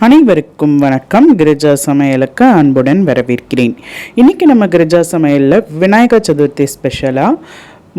அனைவருக்கும் வணக்கம். கிரிஜா சமையலுக்கு அன்புடன் வரவேற்கிறேன். இன்றைக்கி நம்ம கிரிஜா சமையலில் விநாயகர் சதுர்த்தி ஸ்பெஷலாக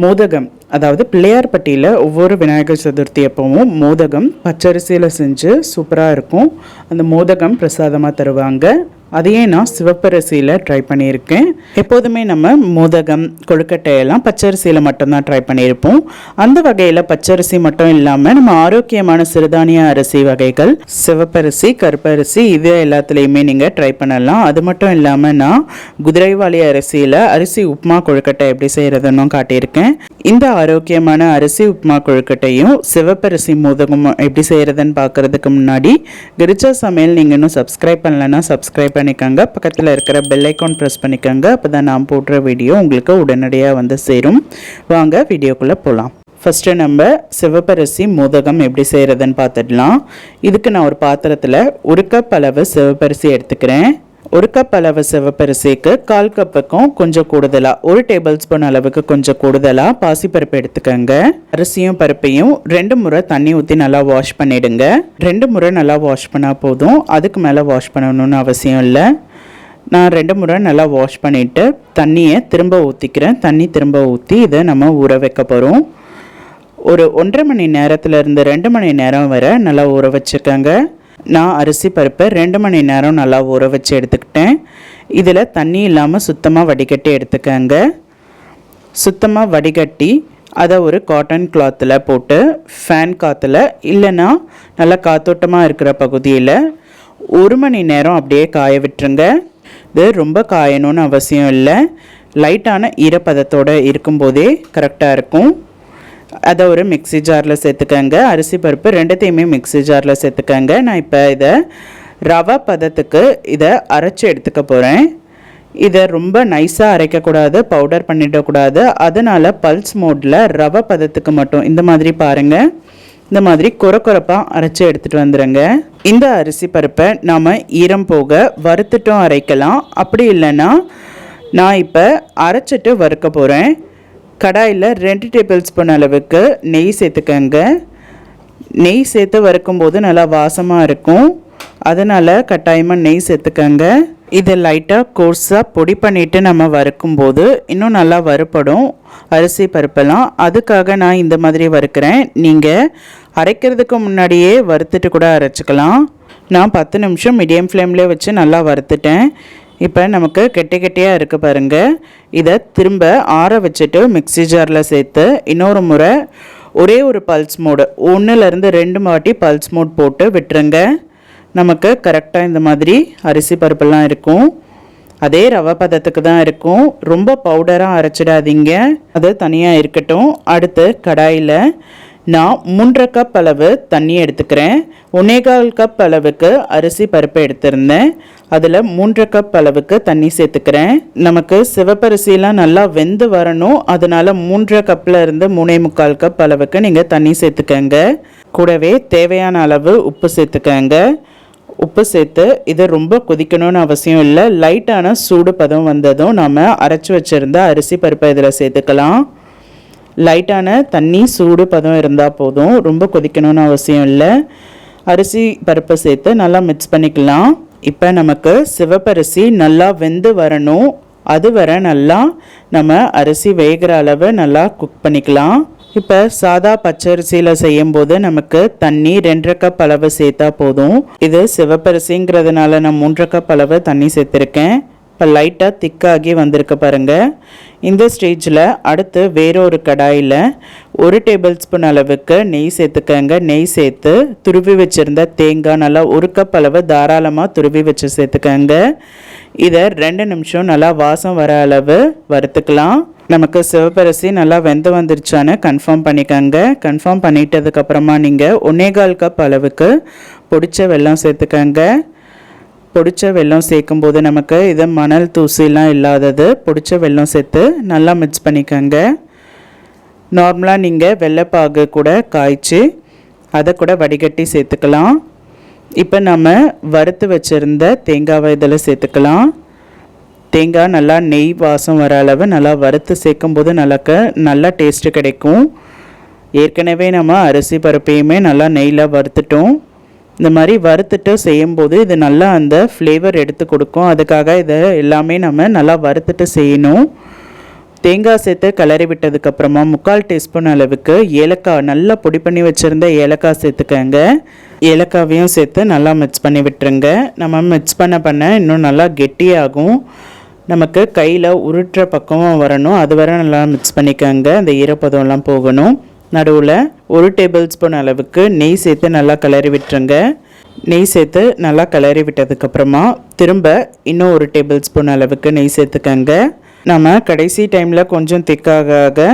மோதகம், அதாவது பிள்ளையார்பட்டியில் ஒவ்வொரு விநாயகர் சதுர்த்தி அப்பவும் மோதகம் பச்சரிசியில் செஞ்சு சூப்பராக இருக்கும். அந்த மோதகம் பிரசாதமாக தருவாங்க. அதையே நான் சிவப்பரிசியில் ட்ரை பண்ணியிருக்கேன். எப்போதுமே நம்ம மோதகம் கொழுக்கட்டையெல்லாம் பச்சரிசியில் மட்டும்தான் ட்ரை பண்ணியிருப்போம். அந்த வகையில் பச்சரிசி மட்டும் இல்லாமல் நம்ம ஆரோக்கியமான சிறுதானிய அரிசி வகைகள் சிவப்பரிசி, கருப்பரிசி இது எல்லாத்துலேயுமே நீங்கள் ட்ரை பண்ணலாம். அது மட்டும் இல்லாமல் நான் குதிரைவாளி அரிசியில் அரிசி உப்புமா கொழுக்கட்டை எப்படி செய்கிறதுன்னு காட்டியிருக்கேன். இந்த ஆரோக்கியமான அரிசி உப்புமா கொழுக்கட்டையும் சிவப்பரிசி மோதகமும் எப்படி செய்கிறதுன்னு பார்க்குறதுக்கு முன்னாடி கிரிஜா சமையல் நீங்கள் இன்னும் சப்ஸ்கிரைப் பண்ணலைன்னா சப்ஸ்கிரைப் பண்ணிக்கோங்க. பக்கத்தில் இருக்கிற பெல் ஐக்கான் ப்ரெஸ் பண்ணிக்கோங்க. அப்போ தான் நான் போடுற வீடியோ உங்களுக்கு உடனடியாக வந்து சேரும். வாங்க வீடியோக்குள்ளே போகலாம். ஃபஸ்ட்டு நம்ம சிவப்பரிசி மோதகம் எப்படி செய்கிறதுன்னு பார்த்துடலாம். இதுக்கு நான் ஒரு பாத்திரத்தில் 1 கப் அளவு சிவப்பரிசி எடுத்துக்கிறேன். 1 கப் அளவு சிவப்பரிசிக்கு 1/4 கப்புக்கும் கொஞ்சம் கூடுதலாக 1 டேபிள் ஸ்பூன் அளவுக்கு கொஞ்சம் கூடுதலாக பாசிப்பருப்பு எடுத்துக்கோங்க. அரிசியும் பருப்பையும் 2 முறை தண்ணி ஊற்றி நல்லா வாஷ் பண்ணிவிடுங்க. 2 முறை நல்லா வாஷ் பண்ணால் போதும், அதுக்கு மேலே வாஷ் பண்ணணும்னு அவசியம் இல்லை. நான் 2 முறை நல்லா வாஷ் பண்ணிவிட்டு தண்ணியை திரும்ப ஊற்றிக்கிறேன். தண்ணி திரும்ப ஊற்றி இதை நம்ம ஊற வைக்க போகிறோம். ஒரு 1.5 மணி நேரத்துலேருந்து 2 மணி நேரம் வரை நல்லா ஊற வச்சுக்கோங்க. நான் அரிசி பருப்பை 2 மணி நேரம் நல்லா ஊற வச்சு எடுத்துக்கிட்டேன். இதில் தண்ணி இல்லாமல் சுத்தமாக வடிகட்டி எடுத்துக்கோங்க. சுத்தமாக வடிகட்டி அதை ஒரு காட்டன் கிளாத்தில் போட்டு ஃபேன் காற்றுல இல்லைன்னா நல்லா காத்தோட்டமாக இருக்கிற பகுதியில் 1 மணி நேரம் அப்படியே காய விட்டுருங்க. இது ரொம்ப காயணும்னு அவசியம் இல்லை. லைட்டான ஈரப்பதத்தோடு இருக்கும்போதே கரெக்டாக இருக்கும். அதை ஒரு மிக்ஸி ஜாரில் சேர்த்துக்கங்க. அரிசி பருப்பு 2த்தையுமே மிக்ஸி ஜாரில் சேர்த்துக்கங்க. நான் இப்போ இதை ரவை பதத்துக்கு இதை அரைச்சி எடுத்துக்க போகிறேன். இதை ரொம்ப நைஸாக அரைக்கக்கூடாது, பவுடர் பண்ணிடக்கூடாது. அதனால் பல்ஸ் மோடில் ரவை பதத்துக்கு மட்டும் இந்த மாதிரி பாருங்கள், இந்த மாதிரி கொரப்பாக அரைச்சி எடுத்துகிட்டு வந்துடுங்க. இந்த அரிசி பருப்பை நாம் ஈரம் போக வறுத்துட்டும் அரைக்கலாம். அப்படி இல்லைன்னா நான் இப்போ அரைச்சிட்டு வறுக்க போகிறேன். கடாயில் 2 டேபிள் ஸ்பூன் அளவுக்கு நெய் சேர்த்துக்கங்க. நெய் சேர்த்து வறுக்கும்போது நல்லா வாசமாக இருக்கும். அதனால் கட்டாயமாக நெய் சேர்த்துக்கங்க. இதை லைட்டாக கோர்ஸாக பொடி பண்ணிவிட்டு நம்ம வறுக்கும்போது இன்னும் நல்லா வறுப்படும் அரிசி பருப்பெல்லாம். அதுக்காக நான் இந்த மாதிரி வறுக்கிறேன். நீங்கள் அரைக்கிறதுக்கு முன்னாடியே வறுத்துட்டு கூட அரைச்சிக்கலாம். நான் 10 நிமிஷம் மீடியம் ஃப்ளேம்லேயே வச்சு நல்லா வறுத்துட்டேன். இப்போ நமக்கு கெட்டியாக இருக்குது பாருங்கள். இதை திரும்ப ஆற வச்சுட்டு மிக்ஸி ஜாரில் சேர்த்து இன்னொரு முறை ஒரே ஒரு பல்ஸ் மோடு 1லேருந்து 2 வாட்டி பல்ஸ் மோட் போட்டு விட்டுருங்க. நமக்கு கரெக்டாக இந்த மாதிரி அரிசி பருப்பெல்லாம் இருக்கும். அதே ரவை பதத்துக்கு தான் இருக்கும். ரொம்ப பவுடராக அரைச்சிடாதீங்க, அது தனியாக இருக்கட்டும். அடுத்து கடாயில் நான் 3.5 கப் அளவு தண்ணி எடுத்துக்கிறேன். 1/4 கப் அளவுக்கு அரிசி பருப்பு எடுத்திருந்தேன். அதில் 3.5 கப் அளவுக்கு தண்ணி சேர்த்துக்கிறேன். நமக்கு சிவப்பரிசிலாம் நல்லா வெந்து வரணும். அதனால் 3.5 கப்பில் இருந்து 3.25 கப் அளவுக்கு நீங்கள் தண்ணி சேர்த்துக்கங்க. கூடவே தேவையான அளவு உப்பு சேர்த்துக்கங்க. உப்பு சேர்த்து இது ரொம்ப கொதிக்கணும்னு அவசியம் இல்லை. லைட்டான சூடு பதம் வந்ததும் நாம் அரைச்சி வச்சுருந்த அரிசி பருப்பை இதில் சேர்த்துக்கலாம். லைட்டான தண்ணி சூடு பதம் இருந்தால் போதும், ரொம்ப கொதிக்கணும்னு அவசியம் இல்லை. அரிசி பருப்பை சேர்த்து நல்லா மிக்ஸ் பண்ணிக்கலாம். இப்போ நமக்கு சிவப்பரிசி நல்லா வெந்து வரணும். அது வர நல்லா நம்ம அரிசி வேகிற அளவு நல்லா குக் பண்ணிக்கலாம். இப்போ சாதா பச்சரிசியில் செய்யும்போது நமக்கு தண்ணி 2.5 கப் அளவு சேர்த்தா போதும். இது சிவப்பரிசிங்கிறதுனால நான் 3.5 கப் அளவு தண்ணி சேர்த்துருக்கேன். இப்போ லைட்டாக திக்காகி வந்திருக்கு பாருங்கள். இந்த ஸ்டேஜில் அடுத்து வேறொரு கடாயில் 1 டேபிள் ஸ்பூன் அளவுக்கு நெய் சேர்த்துக்கங்க. நெய் சேர்த்து துருவி வச்சுருந்த தேங்காய் நல்லா 1 கப் அளவு தாராளமாக துருவி வச்சு சேர்த்துக்கங்க. இதை 2 நிமிஷம் நல்லா வாசம் வர அளவு வறுத்துக்கலாம். நமக்கு சிவப்பரிசி நல்லா வெந்து வந்துருச்சான்னு கன்ஃபார்ம் பண்ணிக்கோங்க. கன்ஃபார்ம் பண்ணிட்டதுக்கப்புறமா நீங்கள் 1/4 கப் அளவுக்கு பொடிச்ச வெல்லம் சேர்த்துக்கங்க. பொடிச்ச வெல்லம் சேர்க்கும்போது நமக்கு இது மணல் தூசிலாம் இல்லாதது. பொடிச்ச வெல்லம் சேர்த்து நல்லா மிக்ஸ் பண்ணிக்கோங்க. நார்மலாக நீங்கள் வெள்ளைப்பாகு கூட காய்ச்சி அதை கூட வடிகட்டி சேர்த்துக்கலாம். இப்போ நம்ம வறுத்து வச்சுருந்த தேங்காவை இதில் சேர்த்துக்கலாம். தேங்காய் நல்லா நெய் வாசம் வர அளவு நல்லா வறுத்து சேர்க்கும்போது நல்லா டேஸ்ட்டு கிடைக்கும். ஏற்கனவே நம்ம அரிசி பருப்பையுமே நல்லா நெய்யில் வறுத்துட்டோம். இந்த மாதிரி வறுத்துட்டு செய்யும்போது இது நல்லா அந்த ஃப்ளேவர் எடுத்து கொடுக்கும். அதுக்காக இதை எல்லாமே நம்ம நல்லா வறுத்துட்டு செய்யணும். தேங்காய் சேர்த்து கிளறி விட்டதுக்கப்புறமா 3/4 டீஸ்பூன் அளவுக்கு ஏலக்காய் நல்லா பொடி பண்ணி வச்சுருந்த ஏலக்காய் சேர்த்துக்கங்க. ஏலக்காவையும் சேர்த்து நல்லா மிக்ஸ் பண்ணி விட்டுருங்க. நம்ம மிக்ஸ் பண்ண இன்னும் நல்லா கெட்டியாகும். நமக்கு கையில் உருட்டுற பக்கமும் வரணும். அது வரை நல்லா மிக்ஸ் பண்ணிக்கோங்க. அந்த ஈரப்பதம்லாம் போகணும். நடுவில் 1 டேபிள் ஸ்பூன் அளவுக்கு நெய் சேர்த்து நல்லா கிளறி விட்டுருங்க. நெய் சேர்த்து நல்லா கிளறி விட்டதுக்கப்புறமா திரும்ப இன்னும் 1 டேபிள் ஸ்பூன் அளவுக்கு நெய் சேர்த்துக்கங்க. நம்ம கடைசி டைமில் கொஞ்சம் திக்காக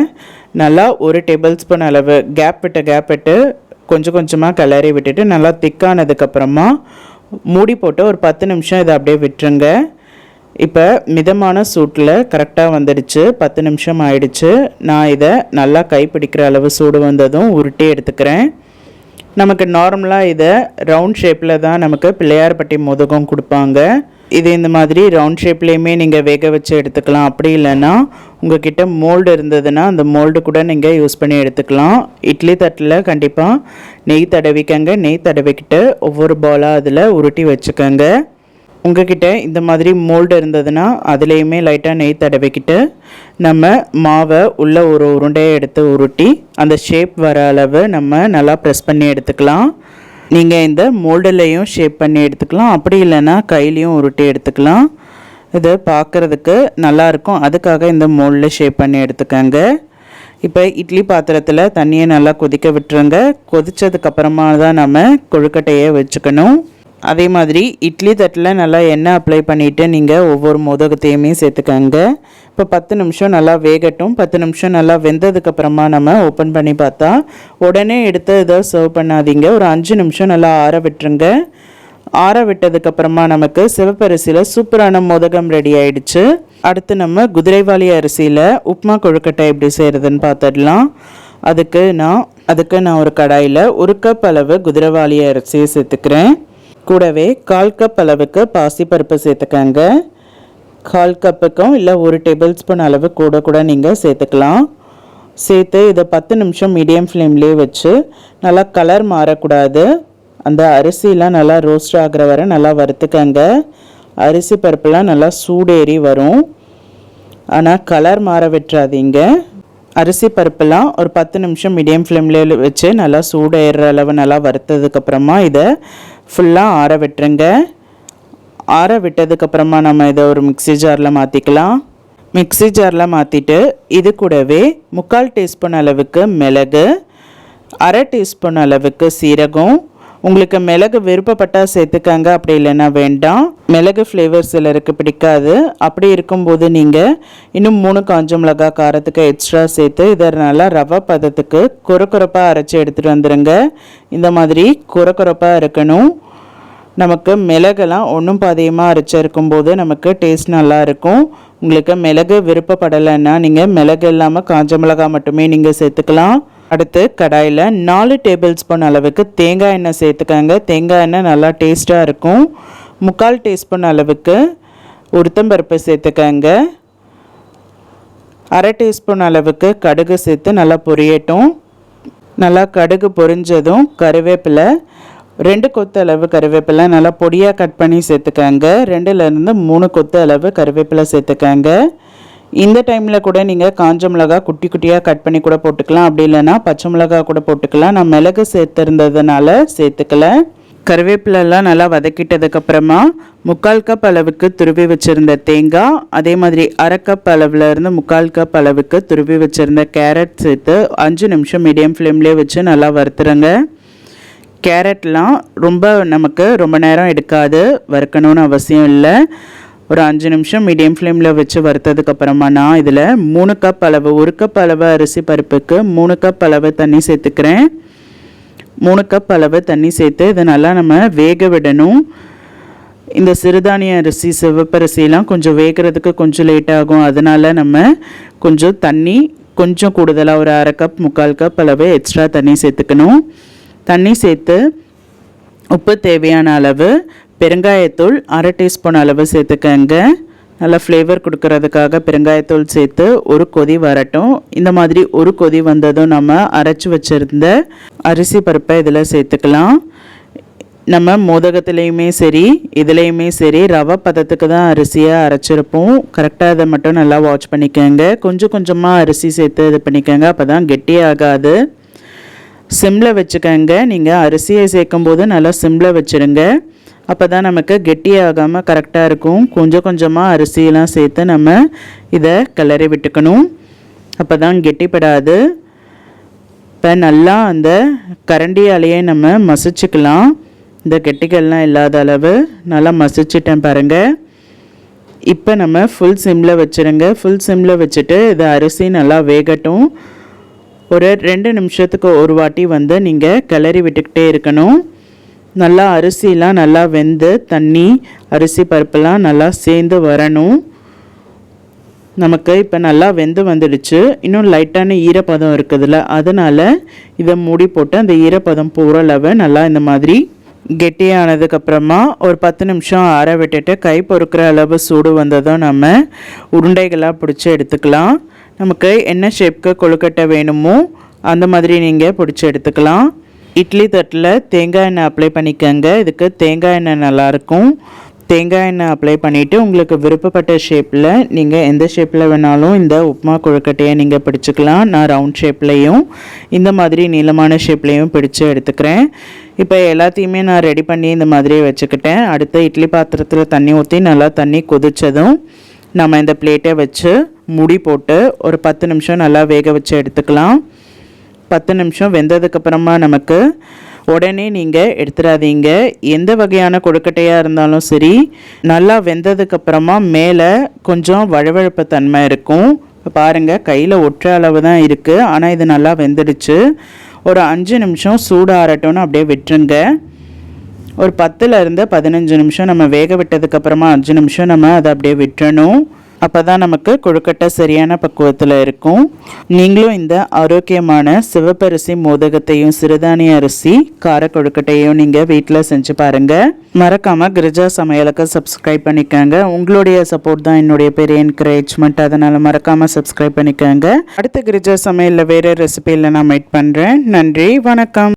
நல்லா 1 டேபிள் ஸ்பூன் அளவு கேப் விட்டு கொஞ்சம் கொஞ்சமாக கிளறி விட்டுட்டு நல்லா திக்கானதுக்கப்புறமா மூடி போட்டு ஒரு 10 நிமிஷம் இதை அப்படியே விட்டுருங்க. இப்போ மிதமான சூட்டில் கரெக்டாக வந்துடுச்சு. 10 நிமிஷம் ஆயிடுச்சு. நான் இதை நல்லா கைப்பிடிக்கிற அளவு சூடு வந்ததும் உருட்டி எடுத்துக்கிறேன். நமக்கு நார்மலாக இதை ரவுண்ட் ஷேப்பில் தான் நமக்கு பிள்ளையார்பட்டி மோதகம் கொடுப்பாங்க. இது இந்த மாதிரி ரவுண்ட் ஷேப்லேயுமே நீங்கள் வேக வச்சு எடுத்துக்கலாம். அப்படி இல்லைன்னா உங்கள்கிட்ட மோல்டு இருந்ததுன்னா அந்த மோல்டு கூட நீங்கள் யூஸ் பண்ணி எடுத்துக்கலாம். இட்லி தட்டில் கண்டிப்பாக நெய் தடவிக்கங்க. நெய் தடவிக்கிட்டு ஒவ்வொரு பாலாக அதில் உருட்டி வச்சுக்கோங்க. உங்ககிட்ட இந்த மாதிரி மோல்டு இருந்ததுன்னா அதுலேயுமே லைட்டாக நெய் தடவிக்கிட்டு நம்ம மாவை உள்ள ஒரு உருண்டையை எடுத்து உருட்டி அந்த ஷேப் வர அளவு நம்ம நல்லா ப்ரெஸ் பண்ணி எடுத்துக்கலாம். நீங்கள் இந்த மோல்டுலேயும் ஷேப் பண்ணி எடுத்துக்கலாம். அப்படி இல்லைன்னா கையிலையும் உருட்டி எடுத்துக்கலாம். இது பார்க்குறதுக்கு நல்லாயிருக்கும். அதுக்காக இந்த மோல்டில் ஷேப் பண்ணி எடுத்துக்கோங்க. இப்போ இட்லி பாத்திரத்தில் தண்ணியை நல்லா கொதிக்க விட்டுருங்க. கொதித்ததுக்கப்புறமா தான் நம்ம கொழுக்கட்டையை வச்சுக்கணும். அதே மாதிரி இட்லி தட்டில் நல்லா எண்ணெய் அப்ளை பண்ணிவிட்டு நீங்கள் ஒவ்வொரு மோதகத்தையுமே சேர்த்துக்கங்க. இப்போ 10 நிமிஷம் நல்லா வேகட்டும். 10 நிமிஷம் நல்லா வெந்ததுக்கப்புறமா நம்ம ஓப்பன் பண்ணி பார்த்தா உடனே எடுத்து இதை சர்வ் பண்ணாதீங்க. ஒரு 5 நிமிஷம் நல்லா ஆற விட்டுருங்க. ஆற விட்டதுக்கப்புறமா நமக்கு சிவப்பரிசியில் சூப்பரான மோதகம் ரெடி ஆயிடுச்சு. அடுத்து நம்ம குதிரைவாலி அரிசியில் உப்புமா கொழுக்கட்டை எப்படி செய்கிறதுன்னு பார்த்துடலாம். அதுக்கு நான் ஒரு கடாயில் 1 கப் அளவு குதிரைவாலி அரிசியை சேர்த்துக்கிறேன். கூடவே 1/4 கப் அளவுக்கு பாசிப்பருப்பு சேர்த்துக்கங்க. 1/4 கப்புக்கும் இல்லை 1 டேபிள் ஸ்பூன் அளவு கூட நீங்கள் சேர்த்துக்கலாம். சேர்த்து இதை 10 நிமிஷம் மீடியம் ஃப்ளேம்லேயே வச்சு நல்லா கலர் மாறக்கூடாது. அந்த அரிசிலாம் நல்லா ரோஸ்ட் ஆகிற வரை நல்லா வறுத்துக்கங்க. அரிசி பருப்புலாம் நல்லா சூடேறி வரும். ஆனால் கலர் மாற விட்டுறாதீங்க. அரிசி பருப்புலாம் ஒரு 10 நிமிஷம் மீடியம் ஃப்ளேம்லேயே வச்சு நல்லா சூடேறுற அளவு நல்லா வறுத்ததுக்கப்புறமா இதை ஃபுல்லாக ஆற விட்டுருங்க. ஆற விட்டதுக்கப்புறமா நம்ம இதை ஒரு மிக்ஸி ஜாரில் மாற்றிக்கலாம். மிக்ஸி ஜாரில் மாற்றிட்டு இது கூடவே 3/4 டீஸ்பூன் அளவுக்கு மிளகு, 1/2 டீஸ்பூன் அளவுக்கு சீரகம். உங்களுக்கு மிளகு விருப்பப்பட்டால் சேர்த்துக்கங்க. அப்படி இல்லைன்னா வேண்டாம். மிளகு ஃப்ளேவர் சிலருக்கு பிடிக்காது. அப்படி இருக்கும்போது நீங்கள் இன்னும் 3 காஞ்ச மிளகாய் காரத்துக்கு எக்ஸ்ட்ரா சேர்த்து இதை நல்லா ரவை பதத்துக்கு குறக்குறப்பாக அரைச்சி எடுத்துகிட்டு வந்துடுங்க. இந்த மாதிரி குறக்குறப்பாக இருக்கணும். நமக்கு மிளகெல்லாம் ஒன்றும் பாதியமாக அரைச்சிருக்கும்போது நமக்கு டேஸ்ட் நல்லாயிருக்கும். உங்களுக்கு மிளகு விருப்பப்படலைன்னா நீங்கள் மிளகு இல்லாமல் காஞ்ச மிளகாய் மட்டுமே நீங்கள் சேர்த்துக்கலாம். அடுத்து கடாயில் 4 டேபிள் ஸ்பூன் அளவுக்கு தேங்காய் எண்ணெய் சேர்த்துக்கங்க. தேங்காய் எண்ணெய் நல்லா டேஸ்ட்டாக இருக்கும். 3/4 டீஸ்பூன் அளவுக்கு உளுத்தம்பருப்பு சேர்த்துக்கங்க. 1/2 டீஸ்பூன் அளவுக்கு கடுகு சேர்த்து நல்லா பொரியட்டும். நல்லா கடுகு பொரிஞ்சதும் கருவேப்பிலை 2 கொத்து அளவு கருவேப்பிலை நல்லா பொடியாக கட் பண்ணி சேர்த்துக்கங்க. 2லேருந்து 3 கொத்து அளவு கருவேப்பிலை சேர்த்துக்கங்க. இந்த டைமில் கூட நீங்கள் காஞ்ச மிளகா குட்டி குட்டியாக கட் பண்ணி கூட போட்டுக்கலாம். அப்படி இல்லைன்னா பச்சை மிளகா கூட போட்டுக்கலாம். நான் மிளகு சேர்த்துருந்ததுனால சேர்த்துக்கல. கருவேப்பிலெல்லாம் நல்லா வதக்கிட்டதுக்கப்புறமா 3/4 கப் அளவுக்கு துருவி வச்சுருந்த தேங்காய், அதே மாதிரி 1/2 கப் அளவுலேருந்து 3/4 கப் அளவுக்கு துருவி வச்சுருந்த கேரட் சேர்த்து 5 நிமிஷம் மீடியம் ஃப்ளேம்லேயே வச்சு நல்லா வறுத்துருங்க. கேரட்லாம் நமக்கு ரொம்ப நேரம் எடுக்காது, வறுக்கணும்னு அவசியம் இல்லை. ஒரு 5 நிமிஷம் மீடியம் ஃப்ளேமில் வச்சு வறுத்ததுக்கப்புறமா நான் இதில் 3 கப் அளவு 1 கப் அளவு அரிசி பருப்புக்கு 3 கப் அளவு தண்ணி சேர்த்துக்கிறேன். 3 கப் அளவு தண்ணி சேர்த்து இதை நல்லா நம்ம வேக விடணும். இந்த சிறுதானிய அரிசி சிவப்பரிசிலாம் கொஞ்சம் வேகிறதுக்கு கொஞ்சம் லேட் ஆகும். அதனால் நம்ம கொஞ்சம் தண்ணி கொஞ்சம் கூடுதலாக ஒரு 1/2 கப் 3/4 கப் அளவு எக்ஸ்ட்ரா தண்ணி சேர்த்துக்கணும். தண்ணி சேர்த்து உப்பு தேவையான அளவு, பெருங்காயத்தூள் 1/2 டீஸ்பூன் அளவு சேர்த்துக்கங்க. நல்லா ஃப்ளேவர் கொடுக்கறதுக்காக பெருங்காயத்தூள் சேர்த்து ஒரு கொதி வரட்டும். இந்த மாதிரி ஒரு கொதி வந்ததும் நம்ம அரைச்சி வச்சுருந்த அரிசி பருப்பை இதில் சேர்த்துக்கலாம். நம்ம மோதகத்துலேயுமே சரி இதுலேயுமே சரி ரவை பதத்துக்கு தான் அரிசியை அரைச்சிருப்போம். கரெக்டாக அதை மட்டும் நல்லா வாட்ச் பண்ணிக்கோங்க. கொஞ்சம் கொஞ்சமாக அரிசி சேர்த்து இது பண்ணிக்கோங்க, அப்போ தான் கெட்டியாகாது. சிம்மில் வச்சுக்கோங்க. நீங்கள் அரிசியை சேர்க்கும் போது நல்லா சிம்மில் வச்சுருங்க, அப்போ தான் நமக்கு கெட்டியாகாமல் கரெக்டாக இருக்கும். கொஞ்சம் கொஞ்சமாக அரிசியெல்லாம் சேர்த்து நம்ம இதை கிளறி விட்டுக்கணும், அப்போ தான் கெட்டிப்படாது. இப்போ நல்லா அந்த கரண்டியாலேயே நம்ம மசிச்சுக்கலாம். இந்த கெட்டிகள்லாம் இல்லாத அளவு நல்லா மசிச்சிட்டேன் பாருங்கள். இப்போ நம்ம ஃபுல் சிம்மில் வச்சுருங்க. ஃபுல் சிம்மில் வச்சுட்டு இதை அரிசி நல்லா வேகட்டும். ஒரு 2 நிமிஷத்துக்கு ஒரு வாட்டி வந்து நீங்கள் கிளறி விட்டுக்கிட்டே இருக்கணும். நல்லா அரிசிலாம் நல்லா வெந்து தண்ணி அரிசி பருப்பெல்லாம் நல்லா சேர்ந்து வரணும். நமக்கு இப்போ நல்லா வெந்து வந்துடுச்சு. இன்னும் லைட்டான ஈரப்பதம் இருக்குதுல்ல, அதனால் இதை மூடி போட்டு அந்த ஈரப்பதம் போகிற அளவு நல்லா இந்த மாதிரி கெட்டியானதுக்கப்புறமா ஒரு 10 நிமிஷம் ஆற விட்டுட்டு கை பொறுக்கிற அளவு சூடு வந்ததும் நம்ம உருண்டைகளாக பிடிச்சி எடுத்துக்கலாம். நமக்கு என்ன ஷேப்புக்கு கொழுக்கட்டை வேணுமோ அந்த மாதிரி நீங்கள் பிடிச்சி எடுத்துக்கலாம். இட்லி தட்டில் தேங்காய் எண்ணெய் அப்ளை பண்ணிக்கோங்க. இதுக்கு தேங்காய் எண்ணெய் நல்லாயிருக்கும். தேங்காய் எண்ணெய் அப்ளை பண்ணிவிட்டு உங்களுக்கு விருப்பப்பட்ட ஷேப்பில் நீங்கள் எந்த ஷேப்பில் வேணாலும் இந்த உப்புமா கொழுக்கட்டையை நீங்கள் பிடிச்சிக்கலாம். நான் ரவுண்ட் ஷேப்லேயும் இந்த மாதிரி நீளமான ஷேப்லேயும் பிடிச்சி எடுத்துக்கிறேன். இப்போ எல்லாத்தையுமே நான் ரெடி பண்ணி இந்த மாதிரியே வச்சுக்கிட்டேன். அடுத்து இட்லி பாத்திரத்தில் தண்ணி ஊற்றி நல்லா தண்ணி கொதித்ததும் நம்ம இந்த பிளேட்டை வச்சு மூடி போட்டு ஒரு 10 நிமிஷம் நல்லா வேக வச்சு எடுத்துக்கலாம். 10 நிமிஷம் வெந்ததுக்கப்புறமா நமக்கு உடனே நீங்கள் எடுத்துடாதீங்க. எந்த வகையான கொழுக்கட்டையாக இருந்தாலும் சரி, நல்லா வெந்ததுக்கப்புறமா மேலே கொஞ்சம் வழவழப்பு தன்மை இருக்கும். இப்போ பாருங்கள், கையில் ஒற்ற அளவு தான் இருக்குது, ஆனால் இது நல்லா வெந்துடுச்சு. ஒரு 5 நிமிஷம் சூடு ஆறட்டும்னு அப்படியே விட்டுருங்க. ஒரு 10லேருந்து 15 நிமிஷம் நம்ம வேக விட்டதுக்கப்புறமா 5 நிமிஷம் நம்ம அதை அப்படியே விட்டுறணும். அப்போ தான் நமக்கு கொழுக்கட்டை சரியான பக்குவத்தில் இருக்கும். நீங்களும் இந்த ஆரோக்கியமான சிவப்பரிசி மோதகத்தையும் சிறுதானிய அரிசி கார கொழுக்கட்டையும் நீங்கள் வீட்டில் செஞ்சு பாருங்கள். மறக்காமல் கிரிஜா சமையலுக்கு சப்ஸ்கிரைப் பண்ணிக்கோங்க. உங்களுடைய சப்போர்ட் தான் என்னுடைய பெரிய என்கரேஜ்மெண்ட், அதனால் மறக்காமல் சப்ஸ்கிரைப் பண்ணிக்கோங்க. அடுத்த கிரிஜா சமையலில் வேறு ரெசிபியில் நான் மீட் பண்ணுறேன். நன்றி, வணக்கம்.